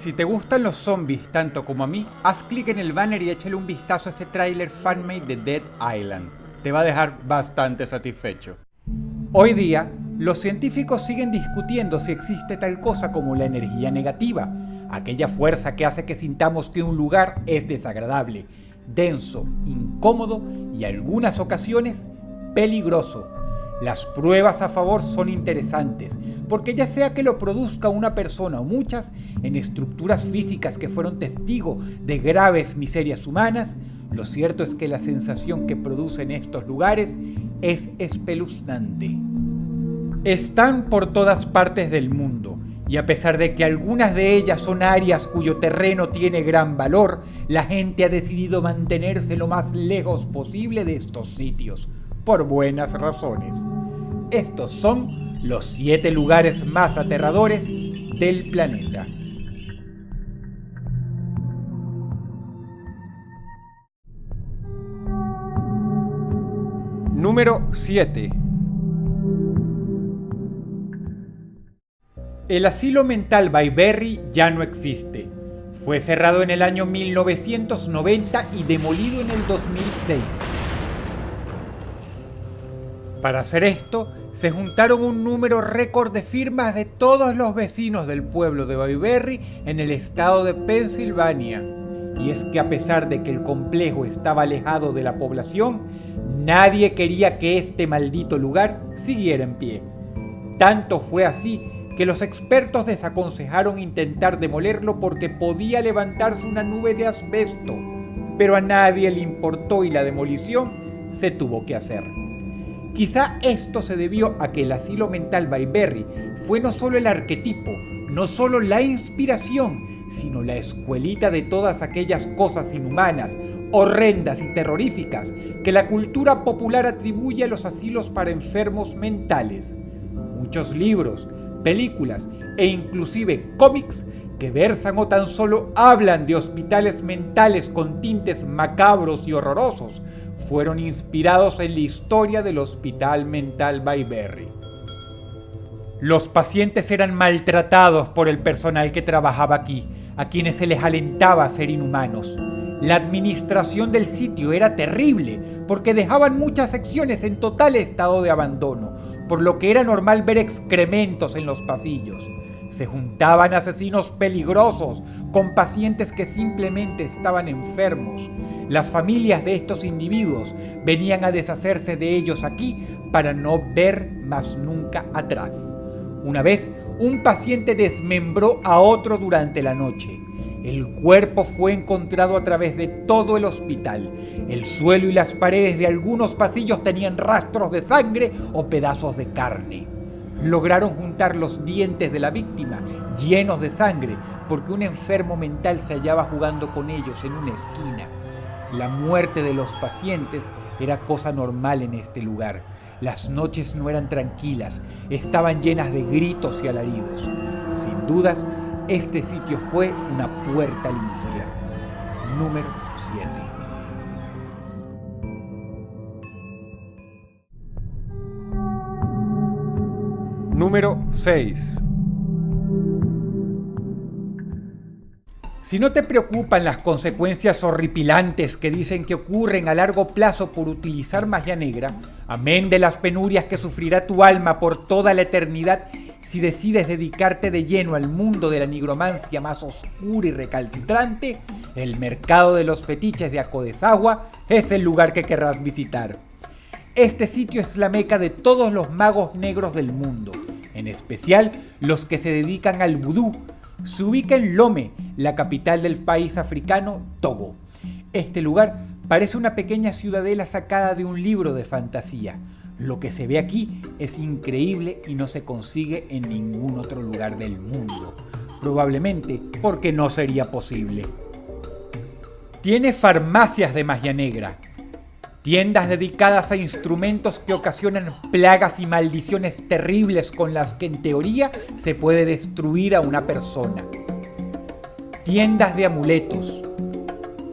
Si te gustan los zombies tanto como a mí, haz clic en el banner y échale un vistazo a ese tráiler fanmade de Dead Island. Te va a dejar bastante satisfecho. Hoy día, los científicos siguen discutiendo si existe tal cosa como la energía negativa, aquella fuerza que hace que sintamos que un lugar es desagradable, denso, incómodo y en algunas ocasiones peligroso. Las pruebas a favor son interesantes, porque ya sea que lo produzca una persona o muchas, en estructuras físicas que fueron testigo de graves miserias humanas, lo cierto es que la sensación que producen estos lugares es espeluznante. Están por todas partes del mundo, y a pesar de que algunas de ellas son áreas cuyo terreno tiene gran valor, la gente ha decidido mantenerse lo más lejos posible de estos sitios, por buenas razones. Estos son los 7 lugares más aterradores del planeta. Número 7. El asilo mental Bayberry ya no existe. Fue cerrado en el año 1990 y demolido en el 2006. Para hacer esto, se juntaron un número récord de firmas de todos los vecinos del pueblo de Bayberry en el estado de Pensilvania. Y es que a pesar de que el complejo estaba alejado de la población, nadie quería que este maldito lugar siguiera en pie. Tanto fue así que los expertos desaconsejaron intentar demolerlo porque podía levantarse una nube de asbesto, pero a nadie le importó y la demolición se tuvo que hacer. Quizá esto se debió a que el asilo mental Bayberry fue no solo el arquetipo, no solo la inspiración, sino la escuelita de todas aquellas cosas inhumanas, horrendas y terroríficas que la cultura popular atribuye a los asilos para enfermos mentales. Muchos libros, películas e inclusive cómics que versan o tan solo hablan de hospitales mentales con tintes macabros y horrorosos fueron inspirados en la historia del Hospital Mental Bayberry. Los pacientes eran maltratados por el personal que trabajaba aquí, a quienes se les alentaba a ser inhumanos. La administración del sitio era terrible, porque dejaban muchas secciones en total estado de abandono, por lo que era normal ver excrementos en los pasillos. Se juntaban asesinos peligrosos con pacientes que simplemente estaban enfermos. Las familias de estos individuos venían a deshacerse de ellos aquí para no ver más nunca atrás. Una vez, un paciente desmembró a otro durante la noche. El cuerpo fue encontrado a través de todo el hospital. El suelo y las paredes de algunos pasillos tenían rastros de sangre o pedazos de carne. Lograron juntar los dientes de la víctima llenos de sangre porque un enfermo mental se hallaba jugando con ellos en una esquina. La muerte de los pacientes era cosa normal en este lugar. Las noches no eran tranquilas, estaban llenas de gritos y alaridos. Sin dudas, este sitio fue una puerta al infierno. Número 7. Número 6. Si no te preocupan las consecuencias horripilantes que dicen que ocurren a largo plazo por utilizar magia negra, amén de las penurias que sufrirá tu alma por toda la eternidad si decides dedicarte de lleno al mundo de la nigromancia más oscura y recalcitrante, el mercado de los fetiches de Akodesagua es el lugar que querrás visitar. Este sitio es la meca de todos los magos negros del mundo, en especial los que se dedican al vudú. Se ubica en Lome, la capital del país africano Togo. Este lugar parece una pequeña ciudadela sacada de un libro de fantasía. Lo que se ve aquí es increíble y no se consigue en ningún otro lugar del mundo. Probablemente porque no sería posible. Tiene farmacias de magia negra, tiendas dedicadas a instrumentos que ocasionan plagas y maldiciones terribles con las que en teoría se puede destruir a una persona. Tiendas de amuletos,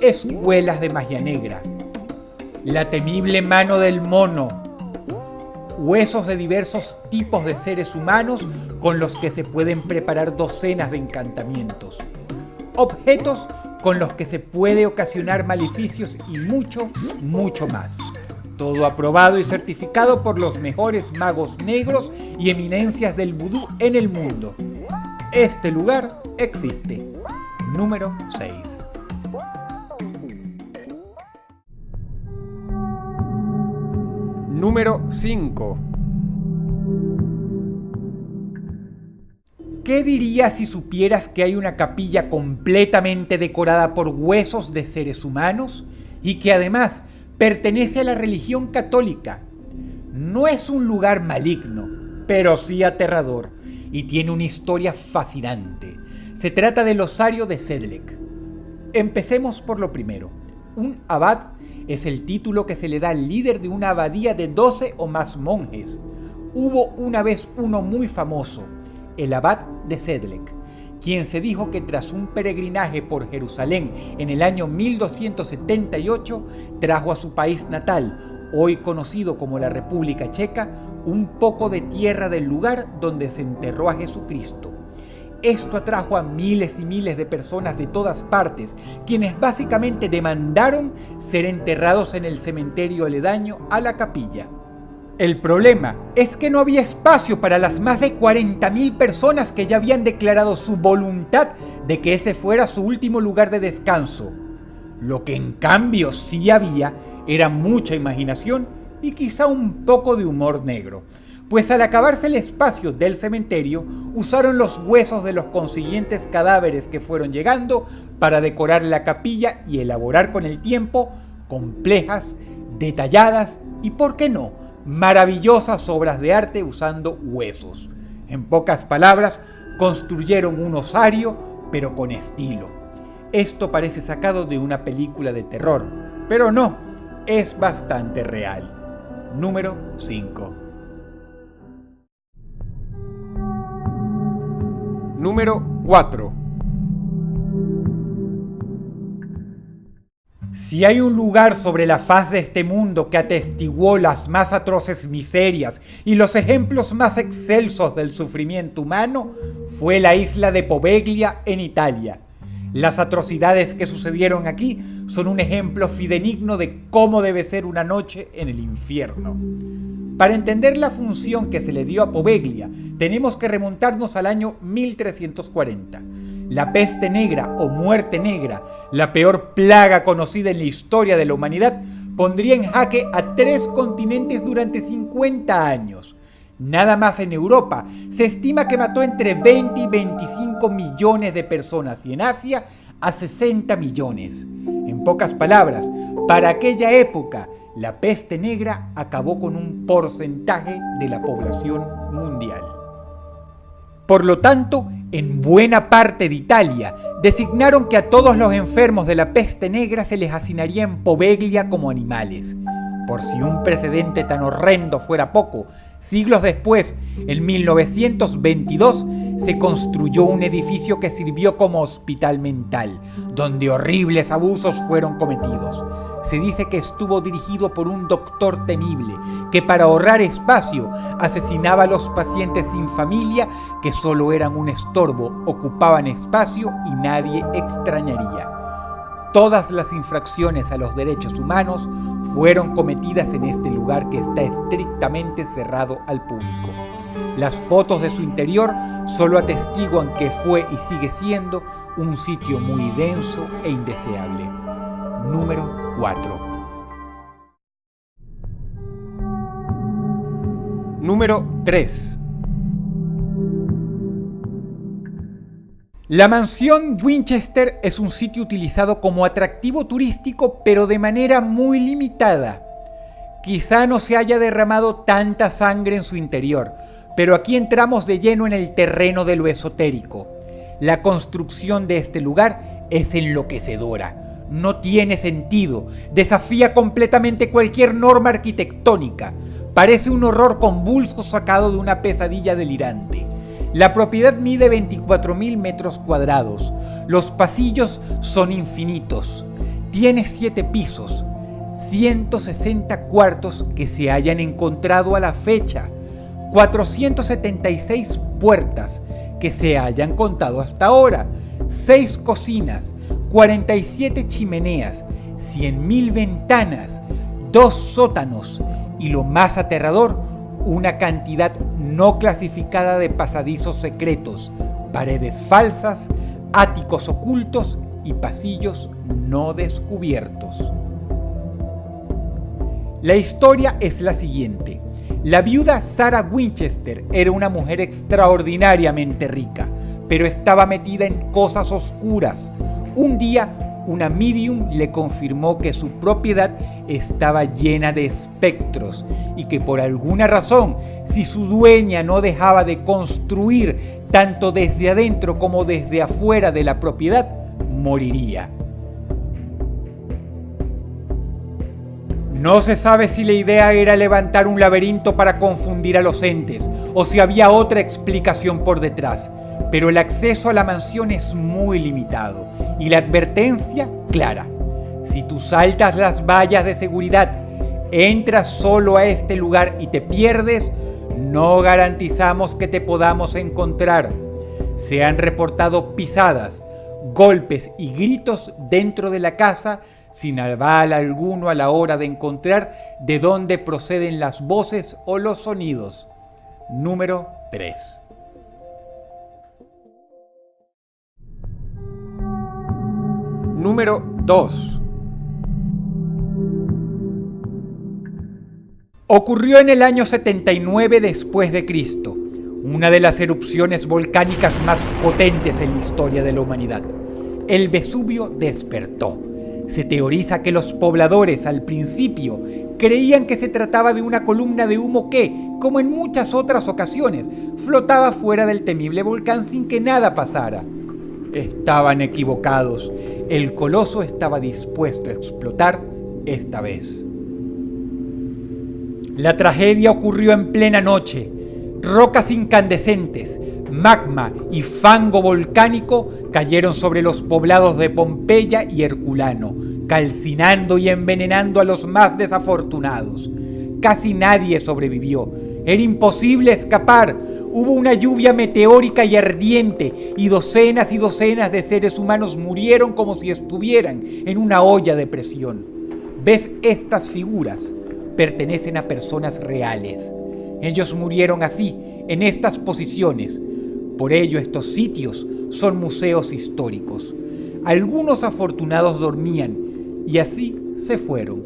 escuelas de magia negra, la temible mano del mono, huesos de diversos tipos de seres humanos con los que se pueden preparar docenas de encantamientos, objetos con los que se puede ocasionar maleficios y mucho, mucho más. Todo aprobado y certificado por los mejores magos negros y eminencias del vudú en el mundo. Este lugar existe. Número 6. Número 5. ¿Qué dirías si supieras que hay una capilla completamente decorada por huesos de seres humanos y que además pertenece a la religión católica? No es un lugar maligno, pero sí aterrador, y tiene una historia fascinante. Se trata del osario de Sedlec. Empecemos por lo primero. Un abad es el título que se le da al líder de una abadía de 12 o más monjes. Hubo una vez uno muy famoso, el abad de Sedlec, quien se dijo que tras un peregrinaje por Jerusalén en el año 1278, trajo a su país natal, hoy conocido como la República Checa, un poco de tierra del lugar donde se enterró a Jesucristo. Esto atrajo a miles y miles de personas de todas partes, quienes básicamente demandaron ser enterrados en el cementerio aledaño a la capilla. El problema es que no había espacio para las más de 40.000 personas que ya habían declarado su voluntad de que ese fuera su último lugar de descanso. Lo que en cambio sí había era mucha imaginación y quizá un poco de humor negro. Pues al acabarse el espacio del cementerio, usaron los huesos de los consiguientes cadáveres que fueron llegando para decorar la capilla y elaborar con el tiempo complejas, detalladas y, ¿por qué no?, maravillosas obras de arte usando huesos. En pocas palabras, construyeron un osario, pero con estilo. Esto parece sacado de una película de terror, pero no, es bastante real. Número 5. Número 4. Si hay un lugar sobre la faz de este mundo que atestiguó las más atroces miserias y los ejemplos más excelsos del sufrimiento humano, fue la isla de Poveglia en Italia. Las atrocidades que sucedieron aquí son un ejemplo fidedigno de cómo debe ser una noche en el infierno. Para entender la función que se le dio a Poveglia, tenemos que remontarnos al año 1340. La peste negra o muerte negra, la peor plaga conocida en la historia de la humanidad, pondría en jaque a 3 continentes durante 50 años. Nada más en Europa, se estima que mató entre 20 y 25 millones de personas y en Asia a 60 millones. En pocas palabras, para aquella época, la peste negra acabó con un porcentaje de la población mundial. Por lo tanto, en buena parte de Italia, designaron que a todos los enfermos de la peste negra se les hacinaría en Poveglia como animales. Por si un precedente tan horrendo fuera poco, siglos después, en 1922, se construyó un edificio que sirvió como hospital mental, donde horribles abusos fueron cometidos. Se dice que estuvo dirigido por un doctor temible, que para ahorrar espacio asesinaba a los pacientes sin familia que solo eran un estorbo, ocupaban espacio y nadie extrañaría. Todas las infracciones a los derechos humanos fueron cometidas en este lugar que está estrictamente cerrado al público. Las fotos de su interior solo atestiguan que fue y sigue siendo un sitio muy denso e indeseable. Número 4. Número 3. La mansión Winchester es un sitio utilizado como atractivo turístico, pero de manera muy limitada. Quizá no se haya derramado tanta sangre en su interior, pero aquí entramos de lleno en el terreno de lo esotérico. La construcción de este lugar es enloquecedora. No tiene sentido, desafía completamente cualquier norma arquitectónica. Parece un horror convulso sacado de una pesadilla delirante. La propiedad mide 24.000 metros cuadrados. Los pasillos son infinitos. Tiene 7 pisos. 160 cuartos que se hayan encontrado a la fecha, 476 puertas que se hayan contado hasta ahora, 6 cocinas, 47 chimeneas, 100.000 ventanas, 2 sótanos y, lo más aterrador, una cantidad no clasificada de pasadizos secretos, paredes falsas, áticos ocultos y pasillos no descubiertos. La historia es la siguiente. La viuda Sarah Winchester era una mujer extraordinariamente rica, pero estaba metida en cosas oscuras. Un día, una medium le confirmó que su propiedad estaba llena de espectros y que por alguna razón, si su dueña no dejaba de construir tanto desde adentro como desde afuera de la propiedad, moriría. No se sabe si la idea era levantar un laberinto para confundir a los entes o si había otra explicación por detrás, pero el acceso a la mansión es muy limitado y la advertencia clara. Si tú saltas las vallas de seguridad, entras solo a este lugar y te pierdes, no garantizamos que te podamos encontrar. Se han reportado pisadas, golpes y gritos dentro de la casa sin aval alguno a la hora de encontrar de dónde proceden las voces o los sonidos. Número 3. Número 2. Ocurrió en el año 79 después de Cristo, una de las erupciones volcánicas más potentes en la historia de la humanidad. El Vesubio despertó. Se teoriza que los pobladores al principio creían que se trataba de una columna de humo que, como en muchas otras ocasiones, flotaba fuera del temible volcán sin que nada pasara. Estaban equivocados. El coloso estaba dispuesto a explotar esta vez. La tragedia ocurrió en plena noche. Rocas incandescentes, magma y fango volcánico cayeron sobre los poblados de Pompeya y Herculano, calcinando y envenenando a los más desafortunados. Casi nadie sobrevivió. Era imposible escapar. Hubo una lluvia meteórica y ardiente, y docenas de seres humanos murieron como si estuvieran en una olla de presión. ¿Ves estas figuras? Pertenecen a personas reales. Ellos murieron así, en estas posiciones. Por ello, estos sitios son museos históricos. Algunos afortunados dormían y así se fueron,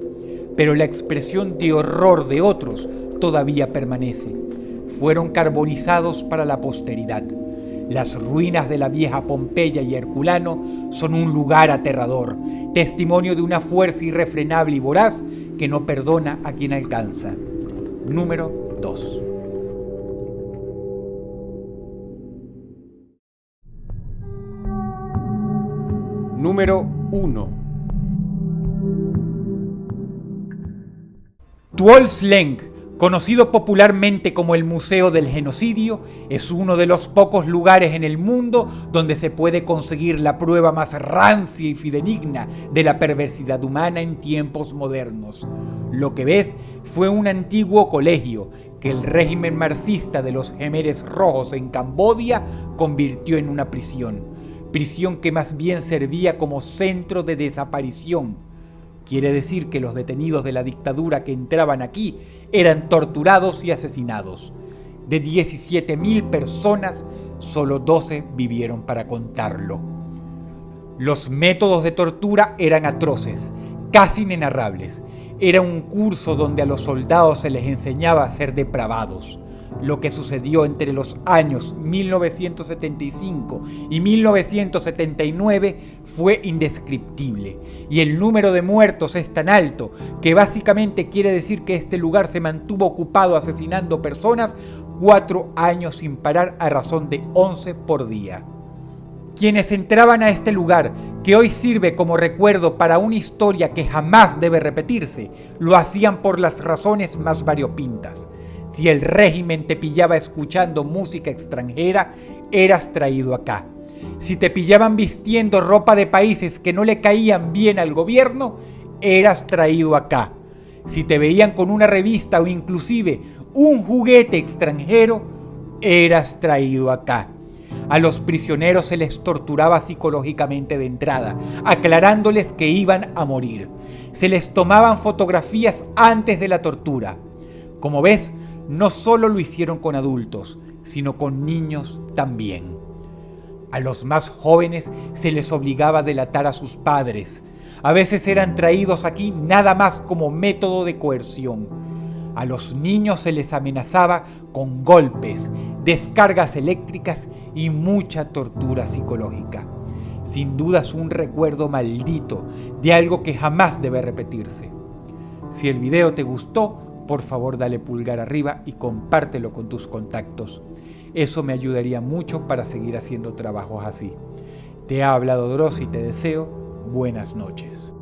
pero la expresión de horror de otros todavía permanece. Fueron carbonizados para la posteridad. Las ruinas de la vieja Pompeya y Herculano son un lugar aterrador, testimonio de una fuerza irrefrenable y voraz que no perdona a quien alcanza. Número 2. Número 1. Tuol Sleng, conocido popularmente como el Museo del Genocidio, es uno de los pocos lugares en el mundo donde se puede conseguir la prueba más rancia y fidedigna de la perversidad humana en tiempos modernos. Lo que ves fue un antiguo colegio que el régimen marxista de los Jemeres Rojos en Camboya convirtió en una prisión que más bien servía como centro de desaparición. Quiere decir que los detenidos de la dictadura que entraban aquí eran torturados y asesinados. De 17.000 personas, solo 12 vivieron para contarlo. Los métodos de tortura eran atroces, casi inenarrables. Era un curso donde a los soldados se les enseñaba a ser depravados. Lo que sucedió entre los años 1975 y 1979 fue indescriptible, y el número de muertos es tan alto que básicamente quiere decir que este lugar se mantuvo ocupado asesinando personas 4 años sin parar a razón de 11 por día. Quienes entraban a este lugar, que hoy sirve como recuerdo para una historia que jamás debe repetirse, lo hacían por las razones más variopintas. Si el régimen te pillaba escuchando música extranjera, eras traído acá. Si te pillaban vistiendo ropa de países que no le caían bien al gobierno, eras traído acá. Si te veían con una revista o inclusive un juguete extranjero, eras traído acá. A los prisioneros se les torturaba psicológicamente de entrada, aclarándoles que iban a morir. Se les tomaban fotografías antes de la tortura. Como ves, no solo lo hicieron con adultos, sino con niños también. A los más jóvenes se les obligaba a delatar a sus padres. A veces eran traídos aquí nada más como método de coerción. A los niños se les amenazaba con golpes, descargas eléctricas y mucha tortura psicológica. Sin duda es un recuerdo maldito de algo que jamás debe repetirse. Si el video te gustó, por favor dale pulgar arriba y compártelo con tus contactos. Eso me ayudaría mucho para seguir haciendo trabajos así. Te ha hablado Dross y te deseo buenas noches.